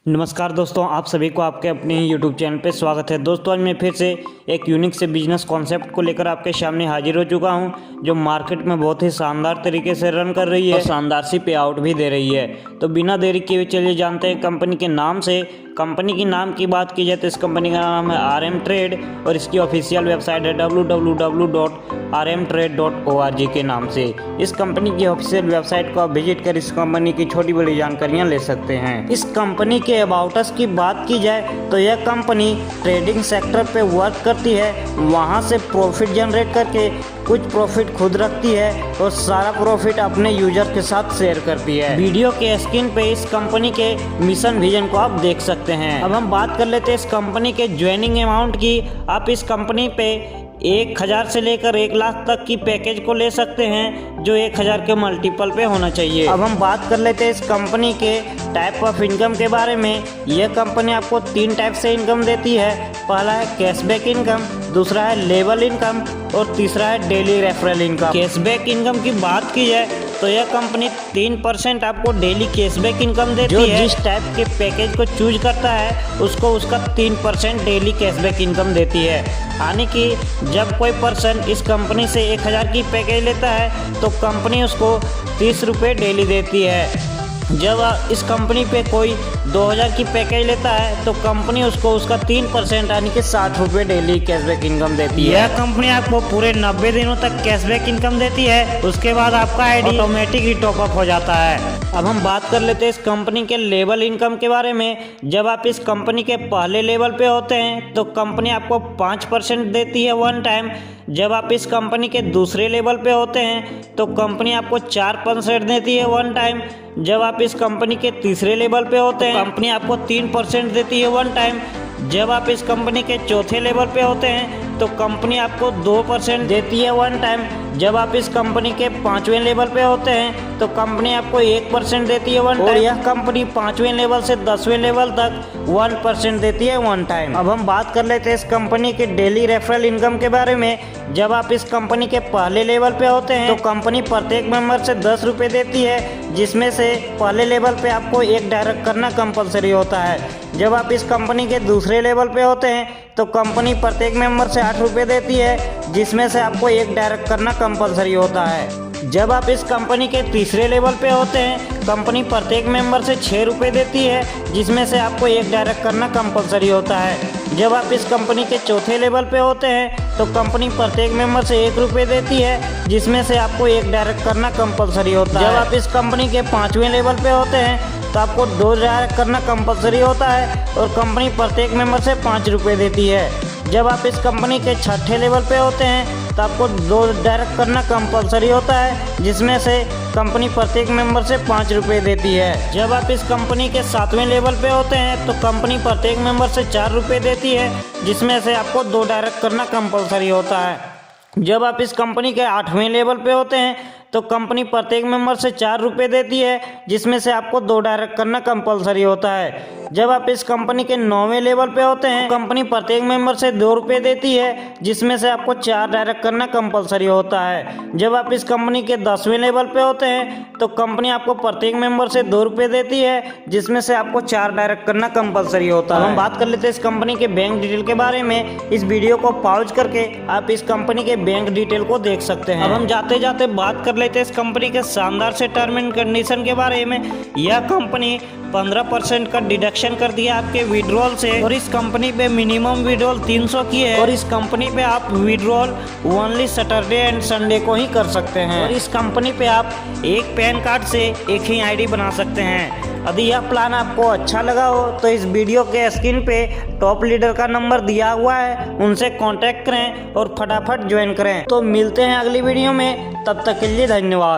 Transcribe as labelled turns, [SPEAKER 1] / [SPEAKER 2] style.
[SPEAKER 1] नमस्कार दोस्तों, आप सभी को आपके अपने यूट्यूब चैनल पे स्वागत है। दोस्तों आज मैं फिर से एक यूनिक से बिजनेस कॉन्सेप्ट को लेकर आपके सामने हाजिर हो चुका हूं, जो मार्केट में बहुत ही शानदार तरीके से रन कर रही है और शानदार सी पे आउट भी दे रही है। तो बिना देरी किए चलिए जानते हैं कंपनी के नाम से। कंपनी के नाम की बात की जाए तो इस कंपनी का नाम है RM ट्रेड और इसकी ऑफिशियल वेबसाइट है www.rmtrade.org के नाम से। इस कंपनी की ऑफिशियल वेबसाइट को आप विजिट कर इस कंपनी की छोटी बड़ी जानकारियां ले सकते हैं। इस कंपनी के अबाउट अस की बात की जाए तो यह कंपनी ट्रेडिंग सेक्टर पे वर्क करती है, वहां से प्रॉफिट जनरेट करके कुछ प्रॉफिट खुद रखती है और सारा प्रॉफिट अपने यूजर के साथ शेयर करती है। वीडियो के स्क्रीन पे इस कंपनी के मिशन विजन को आप देख सकते हैं। अब हम बात कर लेते हैं इस कंपनी के ज्वाइनिंग अमाउंट की। आप इस कंपनी पे 1000 से लेकर 1 लाख तक की पैकेज को ले सकते हैं, जो 1000 के मल्टीपल पे होना चाहिए। अब हम बात कर लेते हैं इस कंपनी के टाइप ऑफ इनकम के बारे में। यह कंपनी आपको 3 टाइप से इनकम देती है। पहला है कैशबैक इनकम, दूसरा है लेवल इनकम और तीसरा है daily referral income. Cashback income की बात की जाए तो यह कंपनी 3% आपको डेली कैशबैक इनकम देती है। जिस टाइप के पैकेज को चूज करता है उसको उसका 3% डेली कैशबैक इनकम देती है। यानी कि जब कोई पर्सन इस कंपनी से 1000 की पैकेज लेता है तो कंपनी उसको 30 रुपये डेली देती है। जब इस कंपनी पे कोई 2000 की पैकेज लेता है तो कंपनी उसको उसका 3% यानी कि 60 रुपये डेली कैशबैक इनकम देती है। यह कंपनी आपको पूरे 90 दिनों तक कैशबैक इनकम देती है। उसके बाद आपका आईडी ऑटोमेटिक ही टॉपअप हो जाता है। अब हम बात कर लेते हैं इस कंपनी के लेवल इनकम के बारे में। जब आप इस कंपनी के पहले लेवल पे होते हैं तो कंपनी आपको 5% देती है वन टाइम। जब आप इस कंपनी के दूसरे लेवल पे होते हैं तो कंपनी आपको 4% देती है वन टाइम। जब आप इस कंपनी के तीसरे लेवल पे होते हैं कंपनी आपको 3% देती है वन टाइम। जब आप इस कंपनी के चौथे लेवल पे होते हैं तो कंपनी आपको 2% देती है वन टाइम। जब आप इस कंपनी के 5वें लेवल पे होते हैं तो कंपनी आपको 1% देती है वन टाइम। और यह कंपनी 5वें लेवल से 10वें लेवल तक 1% देती है वन टाइम। अब हम बात कर लेते हैं इस कंपनी के डेली रेफरल इनकम के बारे में। जब आप इस कंपनी के पहले लेवल पे होते हैं तो कंपनी प्रत्येक मेंबर से 10 रुपये देती है, जिसमें से पहले लेवल पे आपको 1 डायरेक्ट करना कंपलसरी होता है। जब आप इस कंपनी के दूसरे लेवल पे होते हैं तो कंपनी प्रत्येक मेंबर से 8 रुपये देती है, जिसमें से आपको 1 डायरेक्ट करना कंपलसरी होता है। जब आप इस कंपनी के तीसरे लेवल पे होते हैं कंपनी प्रत्येक मेंबर से 6 रुपये देती है, जिसमें से आपको 1 डायरेक्ट करना कंपलसरी होता है। जब आप इस कंपनी के चौथे लेवल पे होते हैं तो कंपनी प्रत्येक मेंबर से 1 रुपये देती है, जिसमें से आपको 1 डायरेक्ट करना कंपलसरी होता है। जब आप इस कंपनी के 5वें लेवल पे होते हैं तो आपको 2 डायरेक्ट करना कंपलसरी होता है और कंपनी प्रत्येक मेंबर से 5 रुपये देती है। जब आप इस कंपनी के 6ठे लेवल पे होते हैं तो आपको 2 डायरेक्ट करना कंपलसरी होता है, जिसमें से कंपनी प्रत्येक मेंबर से 5 रुपये देती है। जब आप इस कंपनी के 7वें लेवल पे होते हैं तो कंपनी प्रत्येक मेंबर से 4 रुपये देती है, जिसमें से आपको 2 डायरेक्ट करना कंपलसरी होता है। जब आप इस कंपनी के 8वें लेवल पे होते हैं तो कंपनी प्रत्येक मेंबर से 4 रुपये देती है, जिसमें से आपको 2 डायरेक्ट करना कंपलसरी होता है। जब आप इस कंपनी के 9वें लेवल पे होते हैं कंपनी प्रत्येक मेंबर से 2 रुपये देती है, जिसमें से आपको 4 डायरेक्ट करना कंपलसरी होता है। जब आप इस कंपनी के 10वें लेवल पे होते हैं तो कंपनी आपको प्रत्येक मेंबर से 2 रुपये देती है, जिसमें से आपको 4 डायरेक्ट करना कंपलसरी होता है। हम बात कर लेते हैं इस कंपनी के बैंक डिटेल के बारे में। इस वीडियो को पॉज करके आप इस कंपनी के बैंक डिटेल को देख सकते हैं। अब हम जाते जाते बात कर लेते हैं इस कंपनी के शानदार से टर्म एंड कंडीशन के बारे में। यह कंपनी 15% का डिडक्शन कर दिया आपके विड्रॉल से और इस कंपनी पे मिनिमम विड्रॉल 300 की है और इस कंपनी पे आप withdrawal only Saturday and Sunday को ही कर सकते हैं। और इस कंपनी पे आप एक पैन कार्ड से एक ही आईडी बना सकते हैं। यदि यह प्लान आपको अच्छा लगा हो तो इस वीडियो के स्क्रीन पे टॉप लीडर का नंबर दिया हुआ है, उनसे कांटेक्ट करें और फटाफट ज्वाइन करें। तो मिलते हैं अगली वीडियो में, तब तक के लिए धन्यवाद।